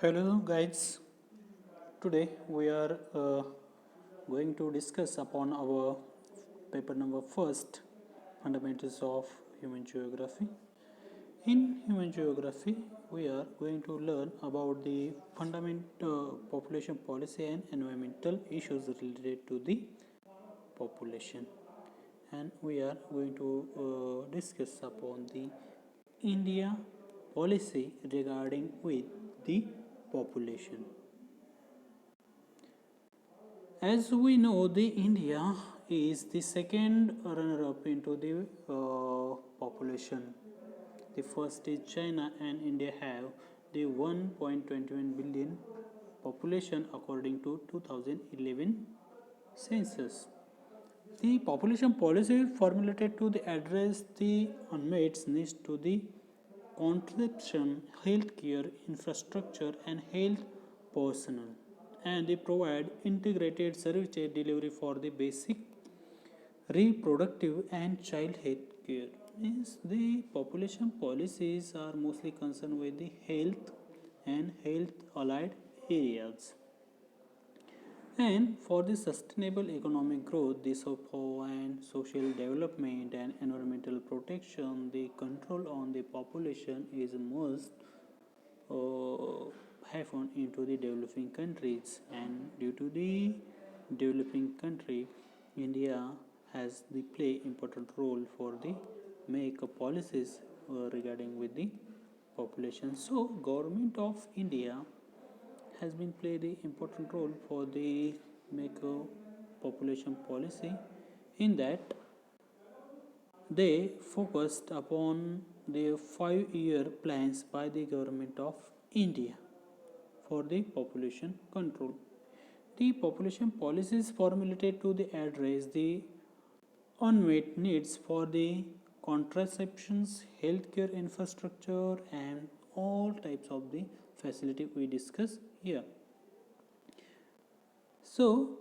Hello guys, today we are going to discuss upon our paper number first, fundamentals of human geography. In human geography we are going to learn about the fundamental population policy and environmental issues related to the population, and we are going to discuss upon the India policy regarding with the population. As we know, the India is the second runner-up into the population. The first is China, and India have the 1.21 billion population according to 2011 census. The population policy formulated to address the unmet needs to the contraception, healthcare, infrastructure, and health personnel, and they provide integrated service delivery for the basic reproductive and child health care. Means the population policies are mostly concerned with the health and health allied areas. And for the sustainable economic growth, the and social development and environmental protection, the control on the population is must happen into the developing countries, and due to the developing country, India has the play important role for the make policies regarding with the population. So government of India has been play the important role for the make a population policy, in that they focused upon the 5-year plans by the government of India for the population control. The population policies formulated to address the unmet needs for the contraceptions, healthcare infrastructure, and all types of the facility we discuss here. So,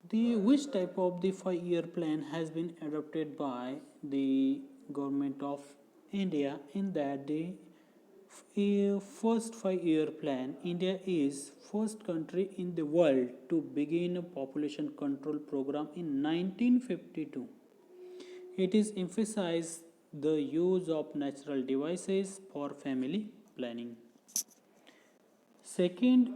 the which type of the 5-year plan has been adopted by the government of India, in that the first 5-year plan, India is first country in the world to begin a population control program in 1952. It is emphasized the use of natural devices for family planning. Second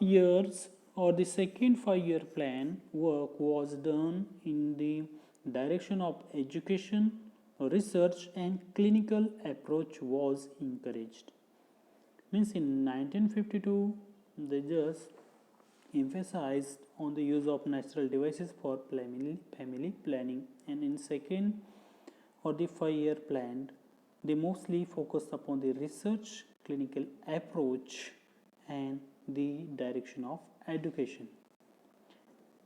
years or the second 5-year plan work was done in the direction of education, research, and clinical approach was encouraged. Means in 1952 they just emphasized on the use of natural devices for family planning, and in second or the 5-year plan they mostly focused upon the research, clinical approach, and the direction of education.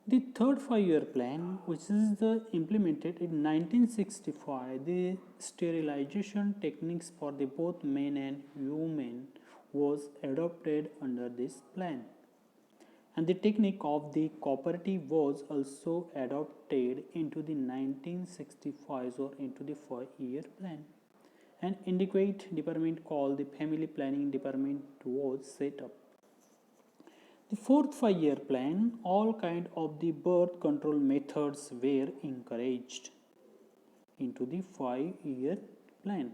The third 5-year plan, which is implemented in 1965, the sterilization techniques for the both men and women was adopted under this plan, and the technique of the cooperative was also adopted into the 1965 or into the 5-year plan. An inadequate department called the family planning department was set up. The fourth 5-year plan, all kind of the birth control methods were encouraged into the 5-year plan.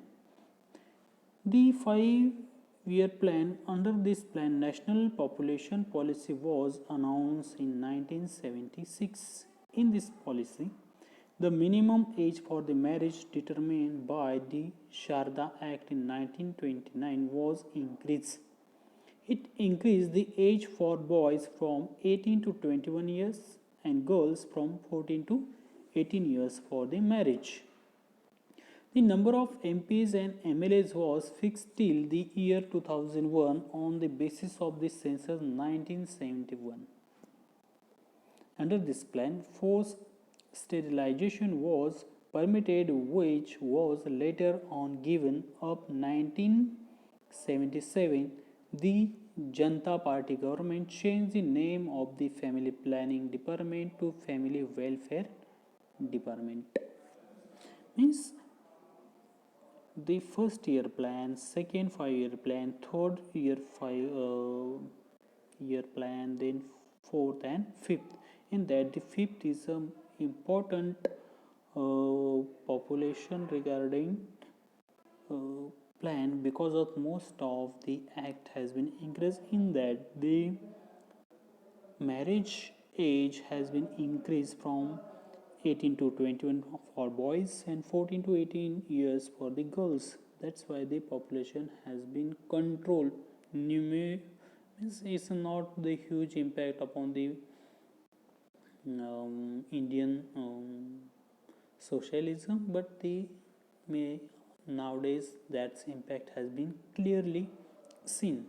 The 5-year plan, under this plan, national population policy was announced in 1976. In this policy, the minimum age for the marriage determined by the Sharda Act in 1929 was increased. It increased the age for boys from 18 to 21 years and girls from 14 to 18 years for the marriage. The number of MPs and MLAs was fixed till the year 2001 on the basis of the census 1971. Under this plan, forced sterilization was permitted, which was later on given up. 1977, the Janata Party government changed the name of the family planning department to family welfare department. Means the first year plan, second 5 year plan, third year 5 year plan, then fourth and fifth. In that, the fifth is an important population regarding uh, plan, because of most of the act has been increased. In that, the marriage age has been increased from 18 to 21 for boys and 14 to 18 years for the girls. That's why the population has been controlled. Means it's not the huge impact upon the Indian socialism, but the may nowadays that impact has been clearly seen.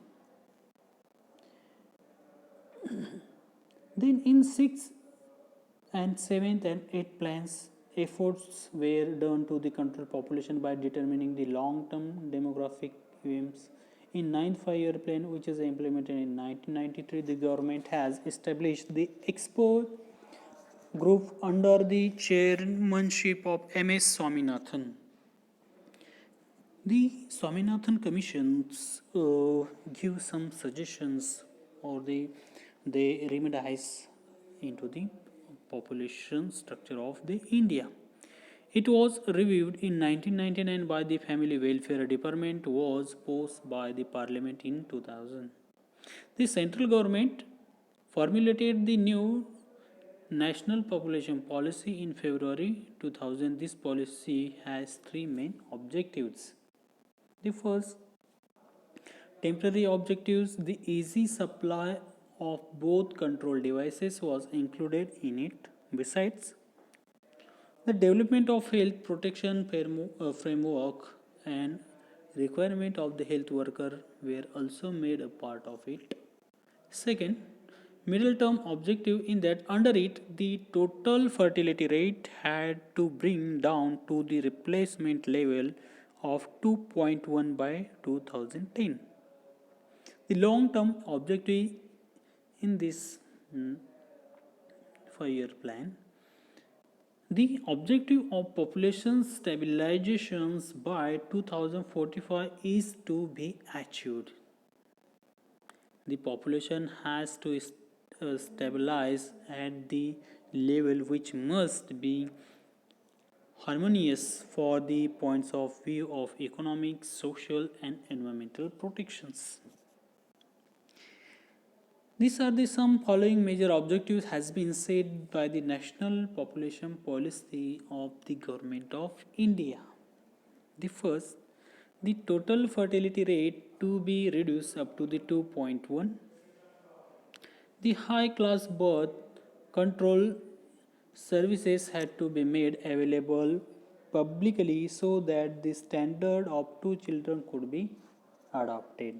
Then in 6th and 7th and 8th plans, efforts were done to the control population by determining the long-term demographic aims. In 9th 5 year plan, which is implemented in 1993, the government has established the expert group under the chairmanship of M.S. Swaminathan. The Swaminathan commissions give some suggestions, or they remedize into the population structure of the India. It was reviewed in 1999 by the Family Welfare Department, was passed by the Parliament in 2000. The central government formulated the new National Population Policy in February 2000. This policy has three main objectives. The first, temporary objectives, the easy supply of both control devices was included in it. Besides, the development of health protection framework and requirement of the health worker were also made a part of it. Second, middle term objective, in that under it the total fertility rate had to bring down to the replacement level of 2.1 by 2010. The long term objective in this 5 year plan, the objective of population stabilizations by 2045 is to be achieved. The population has to stabilize at the level which must be harmonious for the points of view of economic, social, and environmental protections. These are the some following major objectives has been set by the National Population Policy of the Government of India. The first, the total fertility rate to be reduced up to the 2.1. The high class birth control services had to be made available publicly so that the standard of 2 children could be adopted.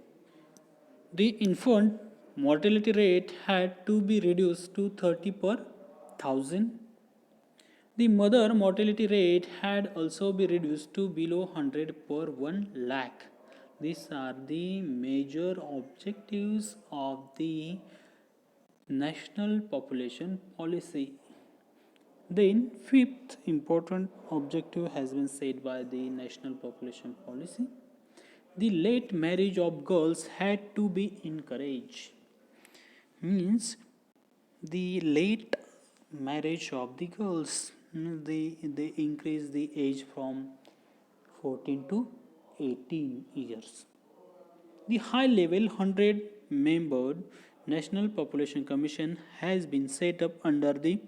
The infant mortality rate had to be reduced to 30 per thousand. The mother mortality rate had also be reduced to below 100 per 1 lakh. These are the major objectives of the National Population Policy. Then, fifth important objective has been set by the National Population Policy. The late marriage of girls had to be encouraged. Means the late marriage of the girls, they increase the age from 14 to 18 years. The high level 100 membered National Population Commission has been set up under the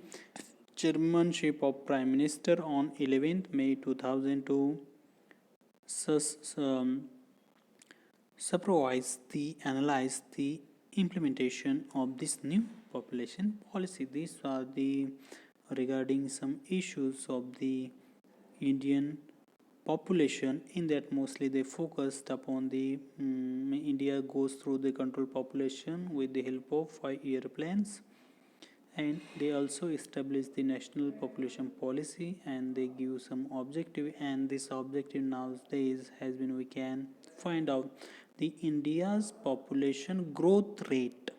chairmanship of Prime Minister on 11th May 2000 to supervise the analyze the implementation of this new population policy. These are the regarding some issues of the Indian population. In that, mostly they focused upon the India goes through the control population with the help of 5 year plans, and they also establish the national population policy, and they give some objective, and this objective nowadays has been, we can find out the India's population growth rate.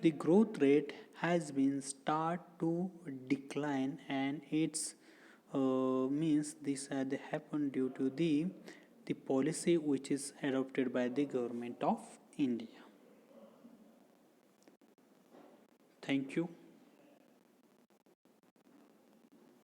The growth rate has been start to decline, and it's means this had happened due to the policy which is adopted by the government of India. Thank you.